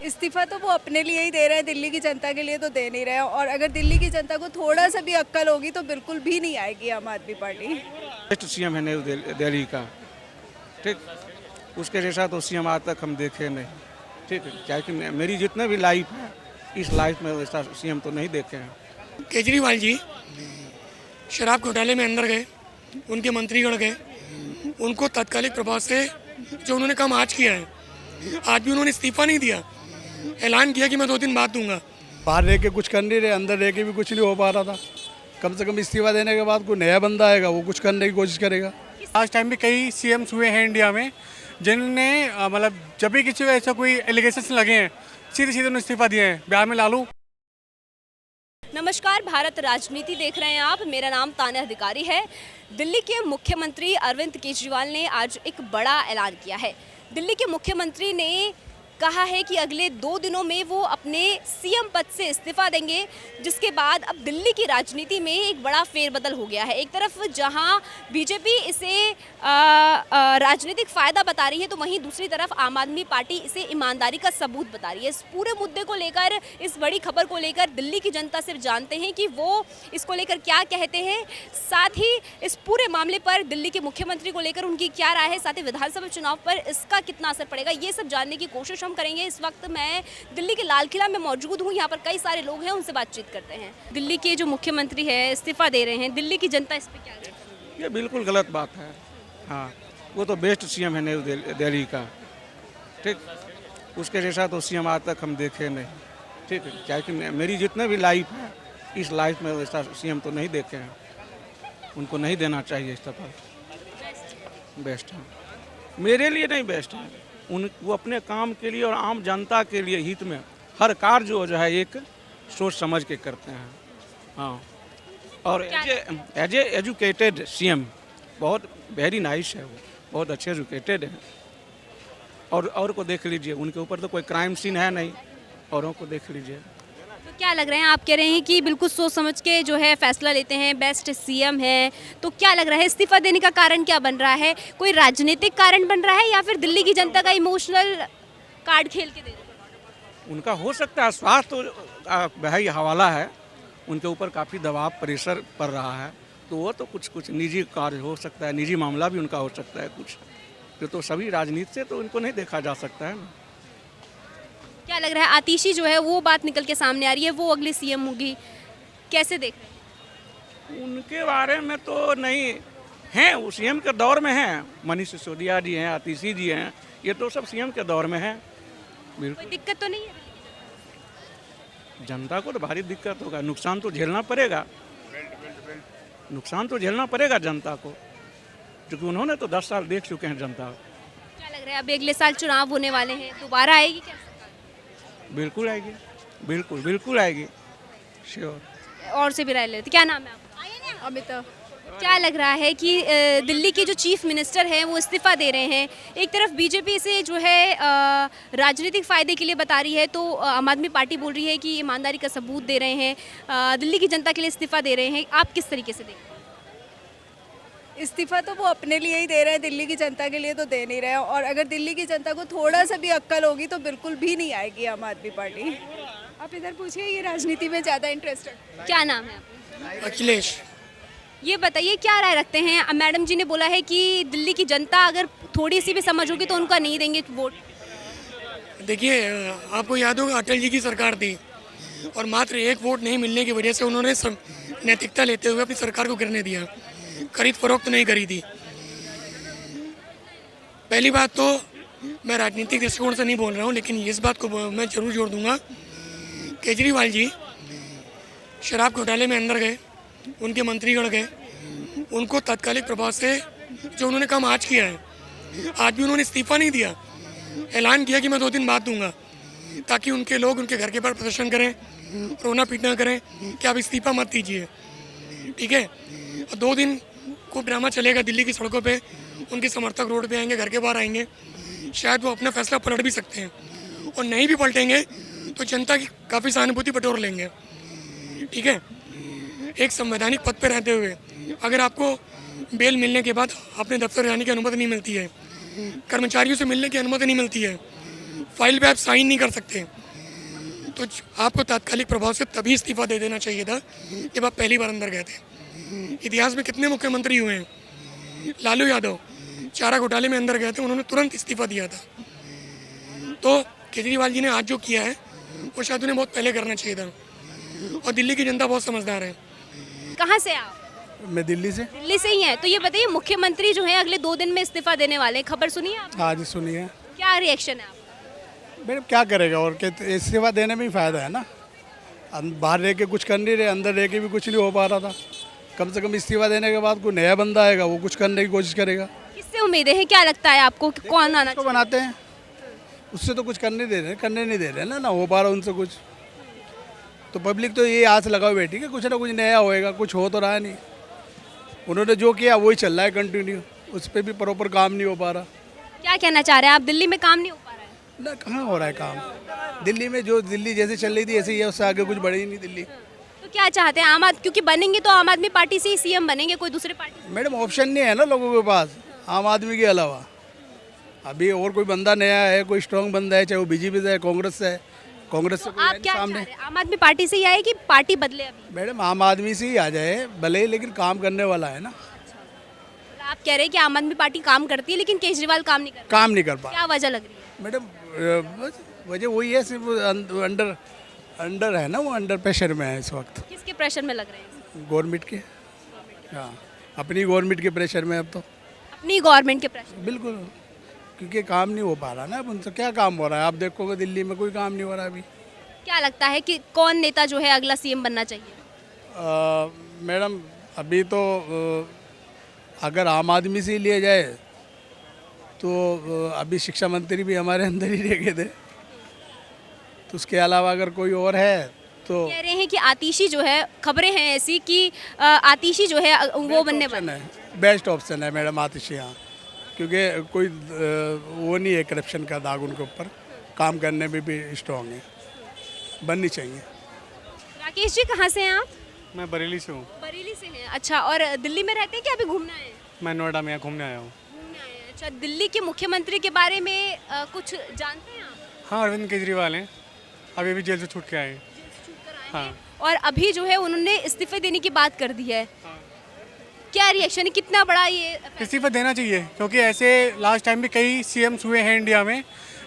इस्तीफा तो वो अपने लिए ही दे रहे हैं, दिल्ली की जनता के लिए तो दे नहीं रहे हैं। और अगर दिल्ली की जनता को थोड़ा सा भी अक्ल होगी तो बिल्कुल भी नहीं आएगी आम आदमी पार्टी। बेस्ट सीएम है न्यू दिल्ली का। ठीक, उसके जैसा तो सीएम आज तक हम देखे नहीं। ठीक है, क्या कि मेरी जितने भी लाइफ है, इस लाइफ में वैसा सीएम तो नहीं देखे हैं। केजरीवाल जी शराब घोटाले में अंदर गए, उनके मंत्रीगण गए, उनको तात्कालिक प्रभाव से जो उन्होंने काम आज किया है, आज भी उन्होंने इस्तीफा नहीं दिया, ऐलान किया कि मैं 2 दिन बाद दूंगा। बाहर रह के कुछ कर नहीं रहे, अंदर रह के भी कुछ नहीं हो पा रहा था। कम से कम इस्तीफा देने के बाद कोई नया बंदा आएगा, वो कुछ करने की कोशिश करेगा। लास्ट टाइम भी कई सीएम्स हुए हैं इंडिया में जिनने मतलब जब भी किसी ऐसा कोई एलिगेशंस लगे हैं सीधे सीधे उन्हें इस्तीफा दिए हैं। बिहार में लालू। नमस्कार, भारत राजनीति देख रहे हैं आप। मेरा नाम तान्या अधिकारी है। दिल्ली के मुख्यमंत्री अरविंद केजरीवाल ने आज एक बड़ा ऐलान किया है। दिल्ली के मुख्यमंत्री ने कहा है कि अगले 2 दिनों में वो अपने सीएम पद से इस्तीफा देंगे, जिसके बाद अब दिल्ली की राजनीति में एक बड़ा फेरबदल हो गया है। एक तरफ जहां बीजेपी इसे राजनीतिक फ़ायदा बता रही है, तो वहीं दूसरी तरफ आम आदमी पार्टी इसे ईमानदारी का सबूत बता रही है। इस पूरे मुद्दे को लेकर, इस बड़ी खबर को लेकर दिल्ली की जनता सिर्फ जानते हैं कि वो इसको लेकर क्या कहते हैं। साथ ही इस पूरे मामले पर दिल्ली के मुख्यमंत्री को लेकर उनकी क्या राय है, साथ ही विधानसभा चुनाव पर इसका कितना असर पड़ेगा, ये सब जानने की कोशिश हम करेंगे। इस वक्त मैं दिल्ली के लाल किला में मौजूद हूँ। यहाँ पर कई सारे लोग हैं, उनसे बातचीत करते हैं। दिल्ली के जो मुख्यमंत्री है इस्तीफा दे रहे हैं, दिल्ली की जनता इस पर क्या कहती है? ये बिल्कुल गलत बात है। हाँ, वो तो बेस्ट सीएम है न्यू दिल्ली का। ठीक, उसके जैसा तो सीएम आज तक हम देखे नहीं। ठीक है, क्या कि मेरी जितने भी लाइफ है, इस लाइफ में वैसा सीएम तो नहीं देखे हैं। उनको नहीं देना चाहिए इस्तीफा। बेस्ट है, मेरे लिए नहीं बेस्ट है। वो अपने काम के लिए और आम जनता के लिए हित में हर कार्य जो है एक सोच समझ के करते हैं। हाँ, और एज ए एजुकेटेड सीएम बहुत वेरी नाइस है। वो बहुत अच्छे एजुकेटेड है। और को देख लीजिए, उनके ऊपर तो कोई क्राइम सीन है नहीं। औरों को देख लीजिए। तो क्या लग रहा है, आप कह रहे हैं कि बिल्कुल सोच समझ के जो है फैसला लेते हैं, बेस्ट सीएम है, तो क्या लग रहा है इस्तीफा देने का कारण क्या बन रहा है? कोई राजनीतिक कारण बन रहा है या फिर दिल्ली की जनता का इमोशनल कार्ड खेल के दे रहे हैं? उनका हो सकता है स्वास्थ्य तो भाई हवाला है, उनके ऊपर काफ़ी दबाव प्रेशर पड़ रहा है, तो वो तो कुछ निजी कार्य हो सकता है, निजी मामला भी उनका हो सकता है कुछ। तो सभी राजनीति से तो उनको नहीं देखा जा सकता है ना। क्या लग रहा है, आतिशी जो है वो बात निकल के सामने आ रही है, वो अगली सीएम होगी, कैसे देख रहे हैं? उनके बारे में तो नहीं हैं, वो सीएम के दौर में हैं। मनीष सिसोदिया जी हैं, आतिशी जी हैं, ये तो सब सीएम के दौर में हैं। कोई दिक्कत तो नहीं है? जनता को तो भारी दिक्कत होगा, नुकसान तो झेलना पड़ेगा। नुकसान तो झेलना पड़ेगा जनता को, क्योंकि उन्होंने तो 10 साल देख चुके हैं जनता। क्या लग रहा है, अभी अगले साल चुनाव होने वाले हैं, दोबारा आएगी क्या? बिल्कुल आएगी, बिल्कुल आएगी, श्योर। और से भी राय लेते। क्या नाम है आपका? अमिता। क्या लग रहा है कि दिल्ली के जो चीफ मिनिस्टर हैं वो इस्तीफा दे रहे हैं, एक तरफ बीजेपी इसे जो है राजनीतिक फ़ायदे के लिए बता रही है, तो आम आदमी पार्टी बोल रही है कि ईमानदारी का सबूत दे रहे हैं, दिल्ली की जनता के लिए इस्तीफा दे रहे हैं। आप किस तरीके से देखते हैं? इस्तीफा तो वो अपने लिए ही दे रहे हैं, दिल्ली की जनता के लिए तो दे नहीं रहे हैं। और अगर दिल्ली की जनता को थोड़ा सा भी अक्ल होगी तो बिल्कुल भी नहीं आएगी आम आदमी पार्टी। आप इधर पूछिए, ये राजनीति में ज़्यादा इंटरेस्टेड। क्या नाम है आपका? अखिलेश। ये बताइए, क्या राय रखते हैं? मैडम जी ने बोला है कि दिल्ली की जनता अगर थोड़ी सी भी समझ होगी तो उनका नहीं देंगे वोट। देखिए, आपको याद होगा अटल जी की सरकार थी और मात्र 1 वोट नहीं मिलने की वजह से उन्होंने नैतिकता लेते हुए अपनी सरकार को गिरने दिया, खरीद फरोख्त नहीं करी थी। पहली बात तो मैं राजनीतिक दृष्टिकोण से नहीं बोल रहा हूँ, लेकिन इस बात को मैं जरूर जोड़ दूंगा, केजरीवाल जी शराब घोटाले में अंदर गए, उनके मंत्रीगण गए, उनको तात्कालिक प्रभाव से जो उन्होंने काम आज किया है, आज भी उन्होंने इस्तीफा नहीं दिया, ऐलान किया कि मैं 2 दिन बाद दूंगा, ताकि उनके लोग उनके घर के बाहर प्रदर्शन करें, रोना पीटना करें कि आप इस्तीफा मत दीजिए। ठीक है, 2 दिन को ड्रामा चलेगा दिल्ली की सड़कों पे, उनके समर्थक रोड पे आएंगे, घर के बाहर आएंगे, शायद वो अपना फैसला पलट भी सकते हैं, और नहीं भी पलटेंगे तो जनता की काफ़ी सहानुभूति बटोर लेंगे। ठीक है, एक संवैधानिक पद पर रहते हुए अगर आपको बेल मिलने के बाद अपने दफ्तर जाने की अनुमति नहीं मिलती है, कर्मचारियों से मिलने की अनुमति नहीं मिलती है, फाइल पे आप साइन नहीं कर सकते, तो आपको तात्कालिक प्रभाव से तभी इस्तीफा दे देना चाहिए था जब आप पहली बार अंदर गए थे। इतिहास में कितने मुख्यमंत्री हुए हैं, लालू यादव चारा घोटाले में अंदर गए थे, उन्होंने तुरंत इस्तीफा दिया था। तो केजरीवाल जी ने आज जो किया है वो शायद उन्हें बहुत पहले करना चाहिए था, और दिल्ली की जनता बहुत समझदार है। कहाँ से आप? मैं दिल्ली से। दिल्ली से ही हैं। तो ये बताइए, मुख्यमंत्री जो है अगले 2 दिन में इस्तीफा देने वाले हैं, खबर सुनी है आप? आज सुनिए क्या रिएक्शन है आप? मैडम, क्या करेगा और क्या, इस्तीफा देने में ही फ़ायदा है ना। बाहर रह के कुछ कर नहीं रहे, अंदर रह के भी कुछ नहीं हो पा रहा था। कम से कम इस्तीफा देने के बाद कोई नया बंदा आएगा, वो कुछ करने की कोशिश करेगा। किससे उम्मीदें हैं, क्या लगता है आपको कि कौन आना तो बनाते हैं, उससे तो कुछ करने नहीं दे रहे ना हो पा रहा उनसे कुछ। तो पब्लिक तो ये आस लगाओ बैठी कि कुछ ना कुछ नया होएगा, कुछ हो तो रहा नहीं। उन्होंने जो किया वही चल रहा है कंटिन्यू, उस पर भी प्रॉपर काम नहीं हो पा रहा। क्या कहना चाह रहे हैं आप? दिल्ली में काम नहीं हो पा रहा है? ना, कहाँ हो रहा है काम दिल्ली में? जो दिल्ली जैसे चल रही थी ऐसे ही है, उससे आगे कुछ बढ़ी ही नहीं दिल्ली। तो क्या चाहते हैं क्योंकि बनेंगे तो आम आदमी पार्टी से ही सीएम बनेंगे, कोई दूसरे पार्टी से? मैडम, ऑप्शन नहीं है ना लोगों के पास आम आदमी के अलावा। अभी और कोई बंदा नया है, कोई स्ट्रांग बंदा है, चाहे वो बीजेपी से है, कांग्रेस से है। कांग्रेस से तो कोई आप है क्या नहीं चाह सामने। रहे हैं? आम आदमी पार्टी से ही आए कि पार्टी बदले अभी? मैडम, आम आदमी से ही आ जाए भले ही, लेकिन काम करने वाला है ना। आप कह रहे हैं कि आम आदमी पार्टी काम करती है लेकिन केजरीवाल काम नहीं कर रहा। काम नहीं कर पा क्या वजह लग रही है? मैडम, बस वजह वही है, सिर्फ अंडर है ना, वो अंडर प्रेशर में है इस वक्त किसके प्रेशर में लग रहे हैं? गवर्नमेंट के। हाँ, अपनी गवर्नमेंट के प्रेशर में अब तो अपनी गवर्नमेंट के प्रेशर। बिल्कुल, क्योंकि काम नहीं हो पा रहा ना। अब उनसे क्या काम हो रहा है? आप देखोगे दिल्ली में कोई काम नहीं हो रहा अभी। क्या लगता है कि कौन नेता जो है अगला सीएम बनना चाहिए? मैडम, अभी तो अगर आम आदमी से ही लिया जाए तो अभी शिक्षा मंत्री भी हमारे अंदर ही रह गए थे। तो उसके अलावा अगर कोई और है तो कह रहे हैं कि आतिशी जो है, खबरें हैं ऐसी कि आतिशी जो है वो बनने वाला है। बेस्ट ऑप्शन है मैडम आतिशी, यहाँ, क्योंकि कोई वो नहीं है करप्शन का दाग उनके ऊपर, काम करने में भी स्ट्रांग है, बननी चाहिए। राकेश जी, कहाँ से हैं आप? मैं बरेली से हूँ। बरेली से हैं। अच्छा, और दिल्ली में रहते हैं कि अभी घूमना है? मैं नोएडा में यहाँ घूमने आया हूँ। घूमने आए हैं। अच्छा, दिल्ली के मुख्यमंत्री के बारे में कुछ जानते हैं आप? हाँ, अरविंद केजरीवाल हैं, अभी अभी जेल से छूट के आए हैं। हाँ। और अभी जो है उन्होंने इस्तीफे देने की बात कर दी है। क्या रिएक्शन है, कितना बड़ा ये? इस्तीफा देना चाहिए, क्योंकि ऐसे लास्ट टाइम भी कई सीएम्स हुए हैं इंडिया में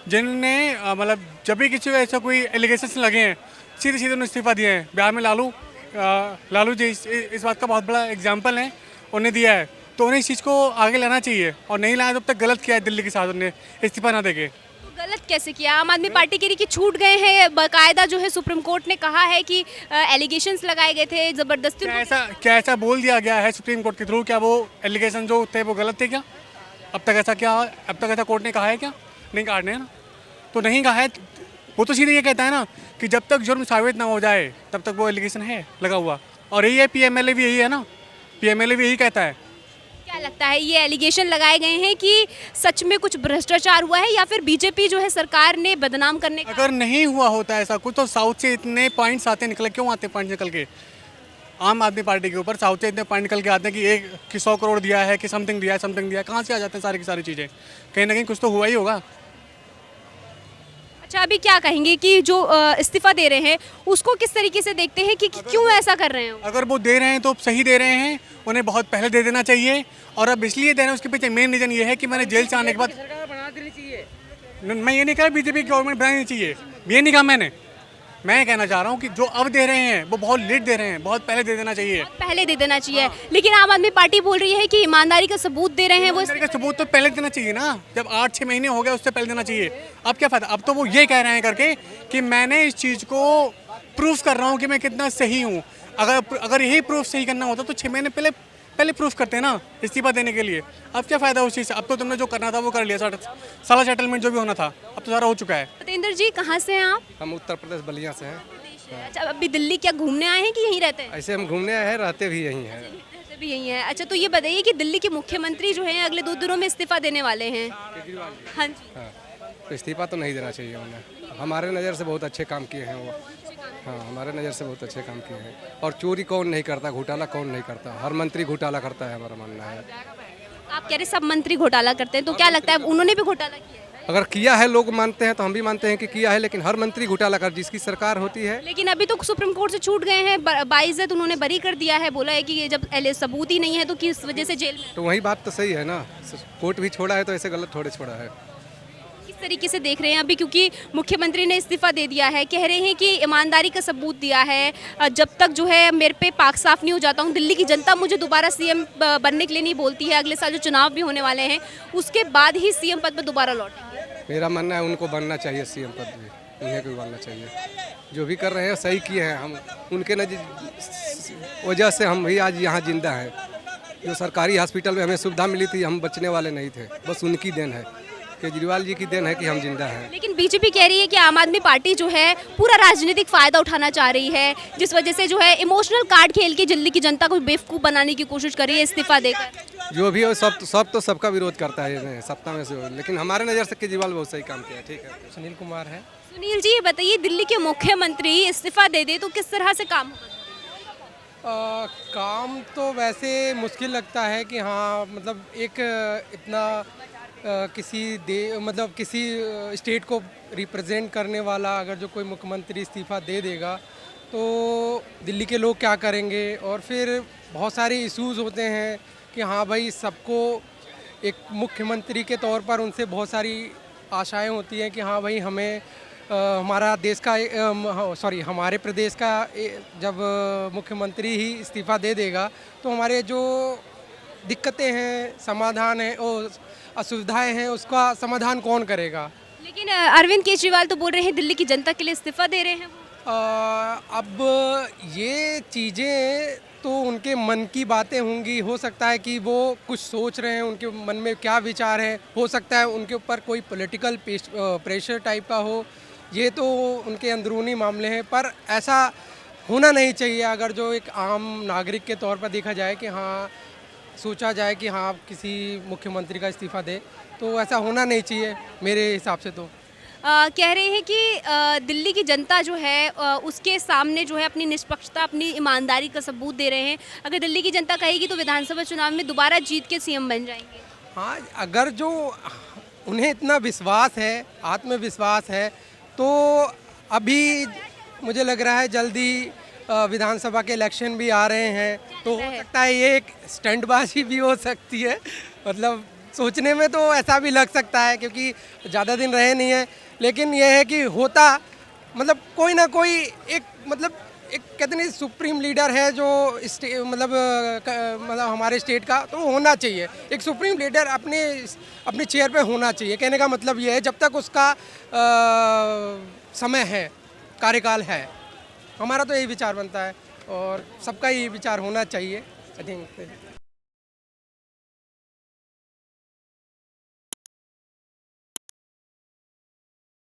जिन्होंने मतलब जब भी किसी को ऐसा कोई एलिगेशंस लगे हैं सीधे सीधे उन्होंने इस्तीफा दिए हैं। बिहार में लालू जी इस बात का बहुत बड़ा एग्जाम्पल है, उन्हें दिया है। तो उन्हें इस चीज़ को आगे लाना चाहिए, और नहीं लाया तब तक गलत किया है दिल्ली के साथ उन्होंने इस्तीफा ना देके। तो गलत कैसे किया? आम आदमी पार्टी के लिए कि छूट गए हैं, बाकायदा जो है सुप्रीम कोर्ट ने कहा है कि एलिगेशंस लगाए गए थे, जबरदस्ती क्या ऐसा बोल दिया गया है सुप्रीम कोर्ट के थ्रू? क्या वो एलिगेशन जो थे वो गलत थे क्या? अब तक ऐसा कोर्ट ने कहा है क्या? नहीं कहा है ना, तो नहीं कहा है। वो तो सीधे ये कहता है ना कि जब तक जुर्म साबित ना हो जाए तब तक वो एलिगेशन है लगा हुआ, और यही है पीएमएलए भी यही है ना, पीएमएलए भी यही कहता है। क्या लगता है, ये एलिगेशन लगाए गए हैं कि सच में कुछ भ्रष्टाचार हुआ है या फिर बीजेपी जो है सरकार ने बदनाम करने का? अगर नहीं हुआ होता ऐसा कुछ तो साउथ से इतने पॉइंट्स आते निकले, क्यों आते पॉइंट निकल के आम आदमी पार्टी के ऊपर? साउथ से इतने पॉइंट निकल के आते हैं कि 100 करोड़ दिया है, कि समथिंग दिया है, कहाँ से आ जाते हैं सारी की सारी चीज़ें? कहीं ना कहीं कुछ तो हुआ ही होगा। अच्छा, अभी क्या कहेंगे कि जो इस्तीफा दे रहे हैं उसको किस तरीके से देखते हैं कि क्यों ऐसा कर रहे हैं? अगर वो दे रहे हैं तो सही दे रहे हैं, उन्हें बहुत पहले दे देना चाहिए। और अब इसलिए दे रहे हैं, उसके पीछे मेन रीज़न ये है कि मैंने जेल से आने के बाद, मैं ये नहीं कह रहा बीजेपी गवर्नमेंट बनानी चाहिए, ये नहीं कहा मैंने। मैं कहना चाह रहा हूँ कि जो अब दे रहे हैं वो बहुत लेट दे रहे हैं, बहुत पहले दे देना चाहिए। पहले दे देना चाहिए, लेकिन आम आदमी पार्टी बोल रही है कि ईमानदारी का सबूत दे रहे हैं। वो ईमानदारी का सबूत तो पहले देना चाहिए ना, जब 8-6 महीने हो गए उससे पहले देना चाहिए। अब क्या फ़ायदा? अब तो वो ये कह रहे हैं करके कि मैंने इस चीज़ को प्रूफ कर रहा हूँ कि मैं कितना सही हूँ। अगर यही प्रूफ सही करना होता तो 6 महीने पहले प्रूफ करते हैं ना इस्तीफा देने के लिए। अब क्या फ़ायदा उस चीज़ से? अब तो तुमने जो करना था वो कर लिया, सारा सेटलमेंट जो भी होना था अब तो सारा हो चुका है। सतेंद्र जी, कहाँ से हैं आप? हम उत्तर प्रदेश बलिया से हैं। अच्छा, अभी दिल्ली क्या घूमने आए हैं कि यहीं रहते हैं? ऐसे हम घूमने आए हैं, रहते भी यहीं हैं। रहते भी यहीं है। अच्छा, तो ये बताइए कि दिल्ली के मुख्यमंत्री जो हैं अगले 2 दिनों में इस्तीफा देने वाले हैं। हाँ जी। हाँ, तो इस्तीफा तो नहीं देना चाहिए उन्हें। हमारे नज़र से बहुत अच्छे काम किए हैं वो। हाँ, हमारे नज़र से बहुत अच्छे काम किए हैं। और चोरी कौन नहीं करता, घोटाला कौन नहीं करता? हर मंत्री घोटाला करता है, हमारा मानना है। आप कह रहे सब मंत्री घोटाला करते हैं, तो क्या लगता है उन्होंने भी घोटाला किया है? अगर किया है लोग मानते हैं तो हम भी मानते हैं कि किया है, लेकिन हर मंत्री घोटाला कर जिसकी सरकार होती है। लेकिन अभी तो सुप्रीम कोर्ट से छूट गए हैं, बाइज्जत उन्होंने बरी कर दिया है, बोला है कि ये जब सबूत ही नहीं है तो किस वजह से जेल में। तो वही बात तो सही है ना, कोर्ट भी छोड़ा है तो ऐसे गलत थोड़े छोड़ा है। किस तरीके से देख रहे हैं अभी, क्योंकि मुख्यमंत्री ने इस्तीफा दे दिया है, कह रहे हैं कि ईमानदारी का सबूत दिया है, जब तक जो है मेरे पे पाक साफ नहीं हो जाता हूँ, दिल्ली की जनता मुझे दोबारा सीएम बनने के लिए नहीं बोलती है, अगले साल जो चुनाव भी होने वाले हैं उसके बाद ही सीएम पद पर दोबारा लौटेंगे। मेरा मानना है उनको बनना चाहिए सीएम पद भी, उन्हें भी बनना चाहिए। जो भी कर रहे हैं सही किए हैं, हम उनके वजह से हम भी आज यहाँ जिंदा हैं। जो सरकारी हॉस्पिटल में हमें सुविधा मिली थी, हम बचने वाले नहीं थे, बस उनकी देन है, केजरीवाल जी की देन है कि हम जिंदा हैं। लेकिन बीजेपी कह रही है कि आम आदमी पार्टी जो है पूरा राजनीतिक फायदा उठाना चाह रही है, जिस वजह से जो है इमोशनल कार्ड खेल के दिल्ली की जनता को बेवकूफ़ बनाने की कोशिश कर रही है इस्तीफा देकर। जो भी हो सब तो सबका विरोध करता है सत्ता में से, लेकिन हमारे नज़र से केजरीवाल बहुत सही काम किया है। ठीक है, सुनील कुमार है। सुनील जी, ये बताइए, दिल्ली के मुख्यमंत्री इस्तीफा दे दे तो किस तरह से काम होगा? काम तो वैसे मुश्किल लगता है कि हाँ, मतलब एक इतना किसी स्टेट को रिप्रेजेंट करने वाला अगर जो कोई मुख्यमंत्री इस्तीफा दे देगा तो दिल्ली के लोग क्या करेंगे। और फिर बहुत सारे इश्यूज़ होते हैं कि हाँ भाई, सबको एक मुख्यमंत्री के तौर पर उनसे बहुत सारी आशाएं होती हैं कि हाँ भाई, हमें हमारा देश का हमारे प्रदेश का जब मुख्यमंत्री ही इस्तीफा दे देगा तो हमारे जो दिक्कतें हैं, समाधान है और असुविधाएं हैं, उसका समाधान कौन करेगा। लेकिन अरविंद केजरीवाल तो बोल रहे हैं दिल्ली की जनता के लिए इस्तीफा दे रहे हैं वो। अब ये चीज़ें तो उनके मन की बातें होंगी, हो सकता है कि वो कुछ सोच रहे हैं, उनके मन में क्या विचार है, हो सकता है उनके ऊपर कोई पॉलिटिकल प्रेशर टाइप का हो, ये तो उनके अंदरूनी मामले हैं। पर ऐसा होना नहीं चाहिए। अगर जो एक आम नागरिक के तौर पर देखा जाए कि हाँ, सोचा जाए कि हाँ किसी मुख्यमंत्री का इस्तीफा दे, तो ऐसा होना नहीं चाहिए मेरे हिसाब से। तो कह रहे हैं कि दिल्ली की जनता जो है उसके सामने जो है अपनी निष्पक्षता, अपनी ईमानदारी का सबूत दे रहे हैं। अगर दिल्ली की जनता कहेगी तो विधानसभा चुनाव में दोबारा जीत के सीएम बन जाएंगे। हाँ, अगर जो उन्हें इतना विश्वास है, आत्मविश्वास है, तो अभी मुझे लग रहा है जल्दी विधानसभा के इलेक्शन भी आ रहे हैं, तो हो सकता है ये एक स्टंटबाजी भी हो सकती है। मतलब सोचने में तो ऐसा भी लग सकता है क्योंकि ज़्यादा दिन रहे नहीं है, लेकिन यह है कि होता मतलब कोई ना कोई एक कहते नहीं सुप्रीम लीडर है जो मतलब हमारे स्टेट का, तो होना चाहिए एक सुप्रीम लीडर अपने चेयर पे होना चाहिए। कहने का मतलब ये है जब तक उसका समय है, कार्यकाल है। हमारा तो यही विचार बनता है और सबका यही विचार होना चाहिए, आई थिंक।